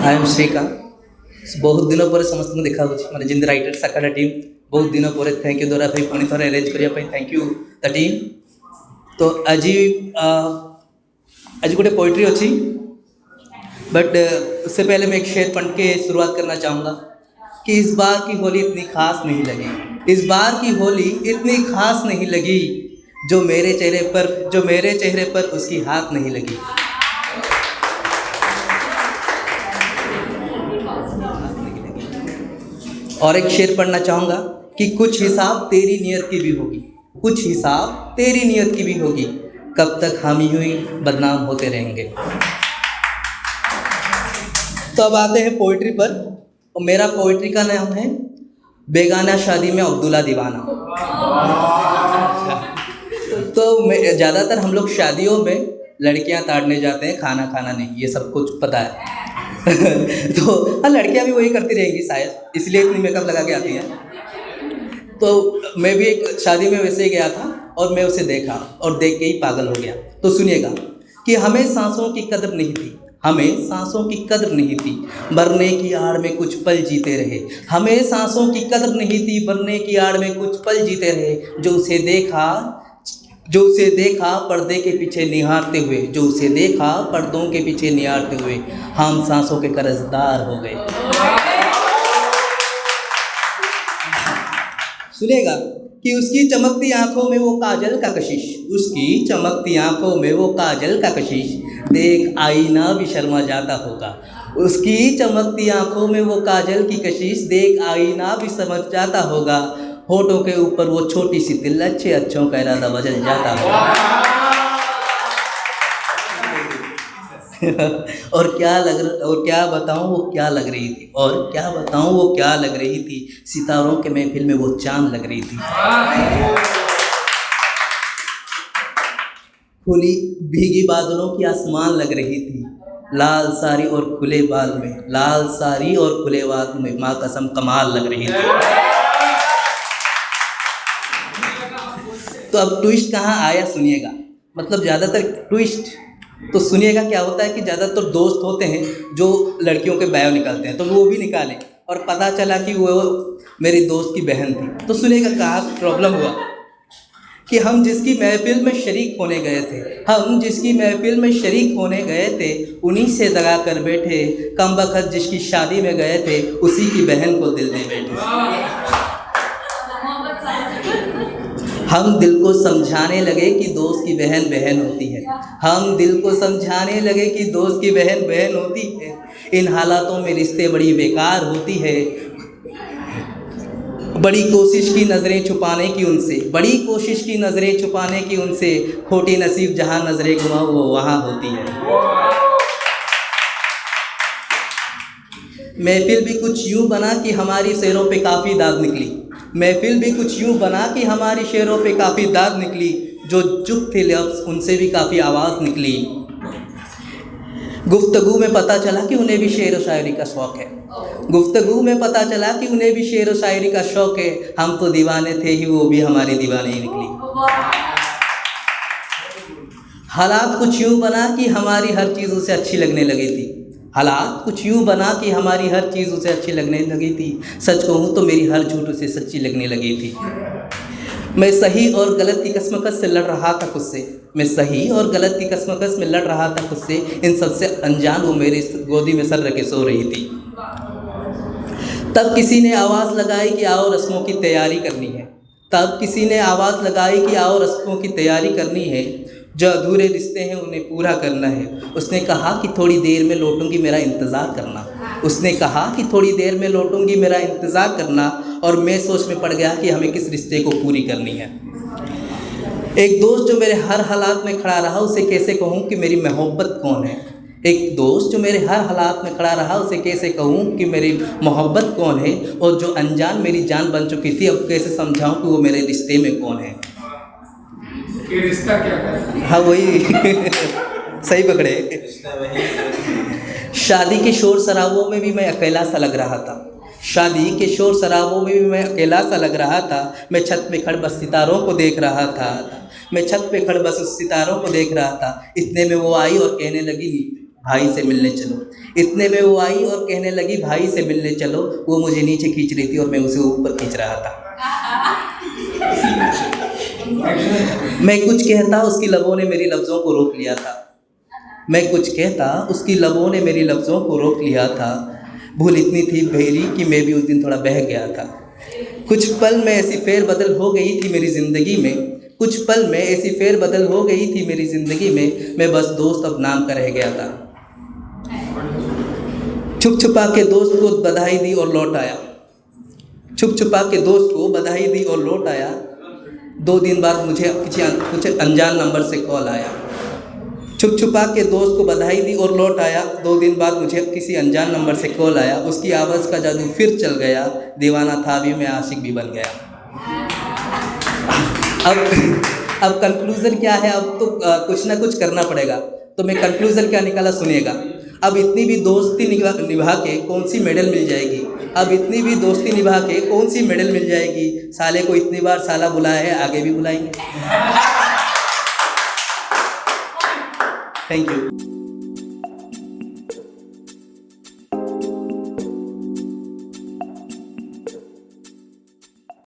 I am Shrikant. बहुत ଦିନ ପରେ ସମସ୍ତଙ୍କୁ ଦେଖା ହେଉଛି, ମାନେ ଯେମିତି ରାଇଟର୍ସ ଆକାଡା ଟିମ୍ ବହୁତ ଦିନ ପରେ ଥ୍ୟାଙ୍କ ୟୁ ଦ୍ୱାରା ଭାଇ ପୁଣି ଥରେ ଆରେଞ୍ଜ କରିବା ପାଇଁ ଥ୍ୟାଙ୍କ ୟୁ ଦ ଟିମ୍। ତ आज गोटे पोइट्री अच्छी, बट उससे पहले मैं एक शेर पढ़ के शुरुआत करना चाहूँगा कि इस बार की होली इतनी खास नहीं लगी, इस बार की होली इतनी खास नहीं लगी, जो मेरे चेहरे पर उसकी हाथ नहीं लगी। और एक शेर पढ़ना चाहूँगा कि कुछ हिसाब तेरी नियत की भी होगी, कुछ हिसाब तेरी नियत की भी होगी, कब तक हम यूं ही बदनाम होते रहेंगे। तो अब आते हैं पोइट्री पर, और मेरा पोइट्री का नाम है बेगाना शादी में अब्दुल्ला दीवाना। तो ज़्यादातर हम लोग शादियों में लड़कियां ताड़ने जाते हैं, खाना खाना नहीं, ये सब कुछ पता है। तो हाँ, लड़कियां भी वही करती रहेंगी शायद, इसलिए इतनी मेकअप लगा के आती हैं। तो मैं भी एक शादी में वैसे ही गया था और मैं उसे देखा और देख के ही पागल हो गया। तो सुनिएगा कि हमें सांसों की कदर नहीं थी, हमें सांसों की कदर नहीं थी, मरने की आड़ में कुछ पल जीते रहे। हमें सांसों की कदर नहीं थी, मरने की आड़ में कुछ पल जीते रहे। जो उसे देखा पर्दे के पीछे निहारते हुए, जो उसे देखा पर्दों के पीछे निहारते हुए, हम सांसों के कर्जदार हो गए। सुनेगा कि उसकी चमकती आंखों में वो काजल का कशिश, उसकी चमकती आंखों में वो काजल का कशिश, देख आईना भी शर्मा जाता होगा। उसकी चमकती आंखों में वो काजल की कशिश, देख आईना भी समझ जाता होगा। होठों के ऊपर वो छोटी सी तिल, अच्छे अच्छों का इरादा बदल जाता होगा। और क्या बताऊं वो क्या लग रही थी, और क्या बताऊं वो क्या लग रही थी, सितारों के महफिल में वो चांद लग रही थी। खुली भीगी बादलों की आसमान लग रही थी, लाल साड़ी और खुले बाल में, लाल साड़ी और खुले बाल में माँ कसम कमाल लग रही थी। तो अब ट्विस्ट कहाँ आया सुनिएगा, मतलब ज़्यादातर ट्विस्ट तो सुनिएगा क्या होता है कि ज़्यादातर दोस्त होते हैं जो लड़कियों के बायो निकालते हैं, तो वो भी निकाले और पता चला कि वो मेरी दोस्त की बहन थी। तो सुनिएगा कहाँ प्रॉब्लम हुआ कि हम जिसकी महफिल में शरीक होने गए थे, हम जिसकी महफिल में शरीक होने गए थे, उन्हीं से दगा कर बैठे, कमबख्त जिसकी शादी में गए थे, उसी की बहन को दिल दे बैठे। हम दिल को समझाने लगे कि दोस्त की बहन बहन होती है, हम दिल को समझाने लगे कि दोस्त की बहन बहन होती है। इन हालातों में रिश्ते बड़ी बेकार होती है, बड़ी कोशिश की नज़रें छुपाने की उनसे, बड़ी कोशिश की नज़रें छुपाने की उनसे, खोटी नसीब जहाँ नज़रें घुमाओ वो वहाँ होती है। महफिल भी कुछ यूँ बना कि हमारी शेरों पे काफ़ी दाद निकली, महफिल भी कुछ यूँ बना कि हमारी शेरों पे काफ़ी दाद निकली, जो चुप थे लफ्ज़ उनसे भी काफ़ी आवाज़ निकली। गुफ्तगू में पता चला कि उन्हें भी शेर व शायरी का शौक़ है, गुफ्तगू में पता चला कि उन्हें भी शेर व शायरी का शौक़ है। हम तो दीवाने थे ही, वो भी हमारी दीवानी निकली। हालात कुछ यूँ बना कि हमारी हर चीज़ उसे अच्छी लगने लगी थी, हालात कुछ यूँ बना कि हमारी हर चीज़ उसे अच्छी लगने लगी थी। सच कहूँ तो मेरी हर झूठ उसे सच्ची लगने लगी थी। मैं सही और गलत की कशमकश से लड़ रहा था खुद से, मैं सही और गलत की कशमकश में लड़ रहा था खुद से। इन सबसे अनजान वो मेरी गोदी में सर रख के सो रही थी। तब किसी ने आवाज़ लगाई कि आओ रस्मों की तैयारी करनी है, तब किसी ने आवाज़ लगाई कि आओ रस्मों की तैयारी करनी है, जो अधूरे रिश्ते हैं उन्हें पूरा करना है। उसने कहा कि थोड़ी देर में लौटूंगी, मेरा इंतज़ार करना, उसने कहा कि थोड़ी देर में लौटूंगी, मेरा इंतज़ार करना। और मैं सोच में पड़ गया कि हमें किस रिश्ते को पूरी करनी है। एक दोस्त जो मेरे हर हालात में खड़ा रहा, उसे कैसे कहूँ कि मेरी मोहब्बत कौन है। एक दोस्त जो मेरे हर हालात में खड़ा रहा, उसे कैसे कहूँ कि मेरी मोहब्बत कौन है। और जो अनजान मेरी जान बन चुकी थी, अब कैसे समझाऊँ कि वो मेरे रिश्ते में कौन है। ये रिश्ता क्या है? हाँ वही सही पकड़े। शादी के शोर शराबों में भी मैं अकेला सा लग रहा था, शादी के शोर शराबों में भी मैं अकेला सा लग रहा था। मैं छत पे खड़ बस सितारों को देख रहा था, मैं छत पे खड़ बस उस सितारों को देख रहा था। इतने में वो आई और कहने लगी भाई से मिलने चलो। इतने में वो आई और कहने लगी भाई से मिलने चलो। वो मुझे नीचे खींच रही थी और मैं उसे ऊपर खींच रहा था। मैं कुछ कहता, उसकी लबों ने मेरी लफ्ज़ों को रोक लिया था। मैं कुछ कहता, उसकी लबों ने मेरी लफ्ज़ों को रोक लिया था। भूल इतनी थी गहरी कि मैं भी उस दिन थोड़ा बह गया था। कुछ पल में ऐसी फेरबदल हो गई थी मेरी ज़िंदगी में। कुछ पल में ऐसी फेरबदल हो गई थी मेरी ज़िंदगी में। मैं बस दोस्त अब नाम का रह गया था। छुप छुपा के दोस्त को बधाई दी और लौट आया। छुप छुपा के दोस्त को बधाई दी और लौट आया। 2 दिन बाद मुझे कुछ अनजान नंबर से कॉल आया। छुप छुपा के दोस्त को बधाई दी और लौट आया। 2 दिन बाद मुझे किसी अनजान नंबर से कॉल आया। उसकी आवाज़ का जादू फिर चल गया। दीवाना था भी, मैं आशिक भी बन गया। अब कंक्लूज़न क्या है? अब तो कुछ ना कुछ करना पड़ेगा। तो मैं कंक्लूज़न क्या निकाला सुनिएगा। अब इतनी भी दोस्ती निभा के कौन सी मेडल मिल जाएगी? अब इतनी भी दोस्ती निभा के कौन सी मेडल मिल जाएगी? साले को इतनी बार साला बुलाया है, आगे भी बुलाएंगे। Thank you.